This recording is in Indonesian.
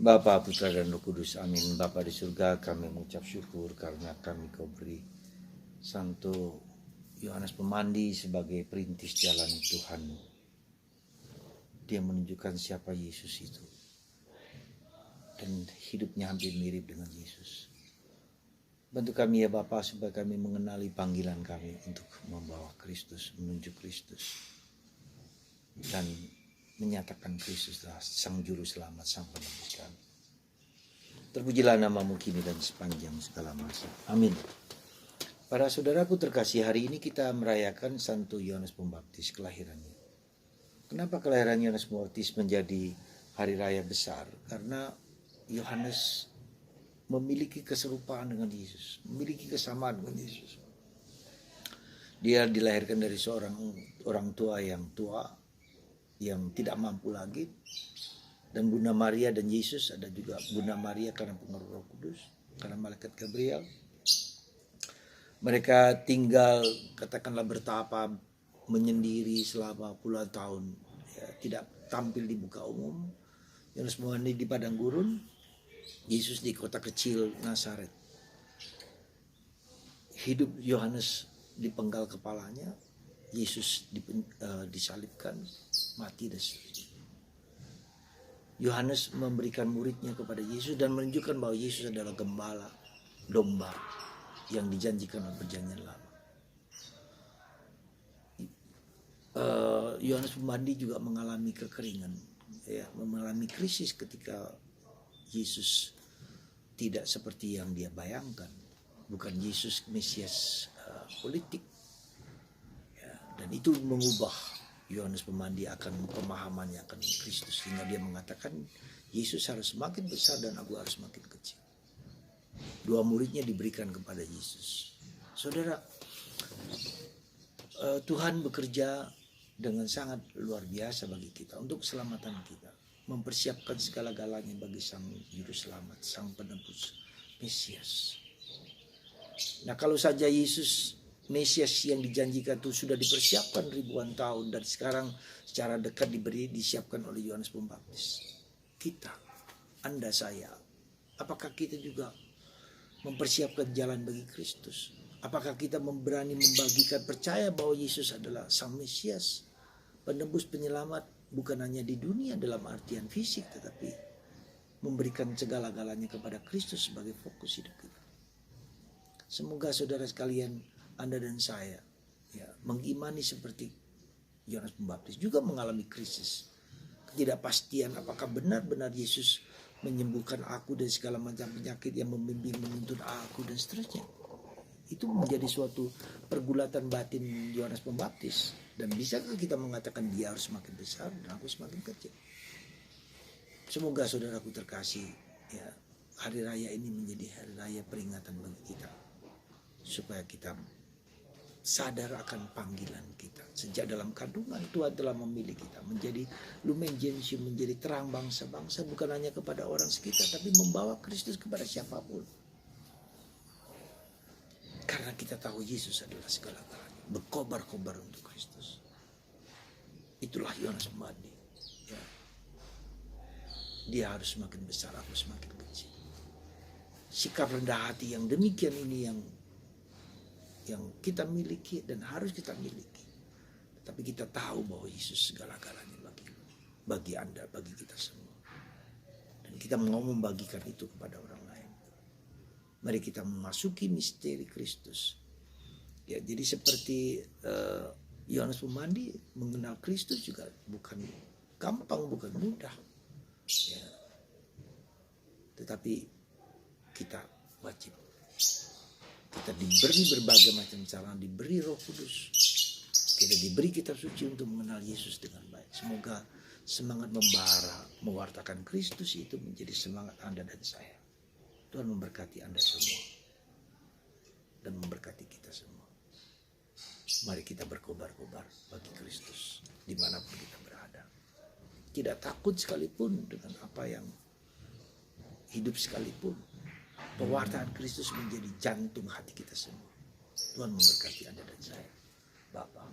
Bapa, Putra dan Roh Kudus, amin. Bapa di surga, kami mengucap syukur karena Kau beri Santo Yohanes Pemandi sebagai perintis jalan Tuhan. Dia menunjukkan siapa Yesus itu. Dan hidupnya hampir mirip dengan Yesus. Bantu kami ya Bapa supaya kami mengenali panggilan kami untuk membawa Kristus, menunjuk Kristus. Dan menyatakan Kristus adalah Sang Juru Selamat, Sang Penebus kami. Terpujilah namamu kini dan sepanjang segala masa. Amin. Para saudaraku terkasih, hari ini kita merayakan Santo Yohanes Pembaptis, kelahirannya. Kenapa kelahiran Yohanes Pembaptis menjadi hari raya besar? Karena Yohanes memiliki keserupaan dengan Yesus, memiliki kesamaan dengan Yesus. Dia dilahirkan dari seorang orang tua, yang tidak mampu lagi, dan Bunda Maria dan Yesus, ada juga Bunda Maria karena pengaruh Roh Kudus, karena malaikat Gabriel. Mereka tinggal katakanlah bertapa menyendiri selama puluhan tahun, ya, tidak tampil di muka umum. Yohanes Pembaptis di padang gurun, Yesus di kota kecil Nazaret. Hidup Yohanes dipenggal kepalanya, Yesus disalibkan, mati dan seterusnya. Yohanes memberikan muridnya kepada Yesus dan menunjukkan bahwa Yesus adalah gembala, domba yang dijanjikan oleh perjanjian lama. Yohanes Pembaptis juga mengalami kekeringan, ya, mengalami krisis ketika Yesus tidak seperti yang dia bayangkan, bukan Yesus Mesias politik. Dan itu mengubah Yohanes Pembaptis akan pemahamannya akan Kristus, sehingga dia mengatakan Yesus harus semakin besar dan aku harus semakin kecil. Dua muridnya diberikan kepada Yesus. Saudara, Tuhan bekerja dengan sangat luar biasa bagi kita untuk keselamatan kita, mempersiapkan segala-galanya bagi Sang Juru Selamat, Sang Penebus, Mesias. Nah, kalau saja Yesus Mesias yang dijanjikan itu sudah dipersiapkan ribuan tahun dan sekarang secara dekat disiapkan oleh Yohanes Pembaptis. Kita, Anda, saya, apakah kita juga mempersiapkan jalan bagi Kristus? Apakah kita berani membagikan percaya bahwa Yesus adalah Sang Mesias, penebus, penyelamat, bukan hanya di dunia dalam artian fisik, tetapi memberikan segala-galanya kepada Kristus sebagai fokus hidup kita. Semoga saudara sekalian, Anda dan saya, ya, mengimani seperti Yohanes Pembaptis, juga mengalami krisis, ketidakpastian apakah benar-benar Yesus menyembuhkan aku dari segala macam penyakit yang membimbing menuntun aku dan seterusnya. Itu menjadi suatu pergulatan batin Yohanes Pembaptis. Dan bisakah kita mengatakan dia harus semakin besar dan aku semakin kecil? Semoga saudaraku terkasih, ya, hari raya ini menjadi hari raya peringatan bagi kita, supaya kita sadar akan panggilan kita. Sejak dalam kandungan Tuhan telah memilih kita menjadi lumen gentium, menjadi terang bangsa-bangsa, bukan hanya kepada orang sekitar, tapi membawa Kristus kepada siapapun. Karena kita tahu Yesus adalah segala-galanya, berkobar-kobar untuk Kristus. Itulah Yohanes Pembaptis. Ya. Dia harus semakin besar, aku semakin kecil. Sikap rendah hati yang demikian ini yang kita miliki dan harus kita miliki. Tapi kita tahu bahwa Yesus segala-galanya bagi Anda, bagi kita semua. Dan kita mau membagikan itu kepada orang lain. Mari kita memasuki misteri Kristus. Ya, jadi seperti Yohanes Pembaptis mengenal Kristus juga bukan gampang, bukan mudah. Ya. Tetapi kita wajib. Kita diberi berbagai macam cara, diberi Roh Kudus. Kita diberi kitab suci untuk mengenal Yesus dengan baik. Semoga semangat membara, mewartakan Kristus itu menjadi semangat Anda dan saya. Tuhan memberkati Anda semua dan memberkati kita semua. Mari kita berkobar-kobar bagi Kristus dimanapun kita berada. Tidak takut sekalipun dengan apa yang hidup sekalipun. Pewartaan Kristus menjadi jantung hati kita semua. Tuhan memberkati Anda dan saya. Bapa.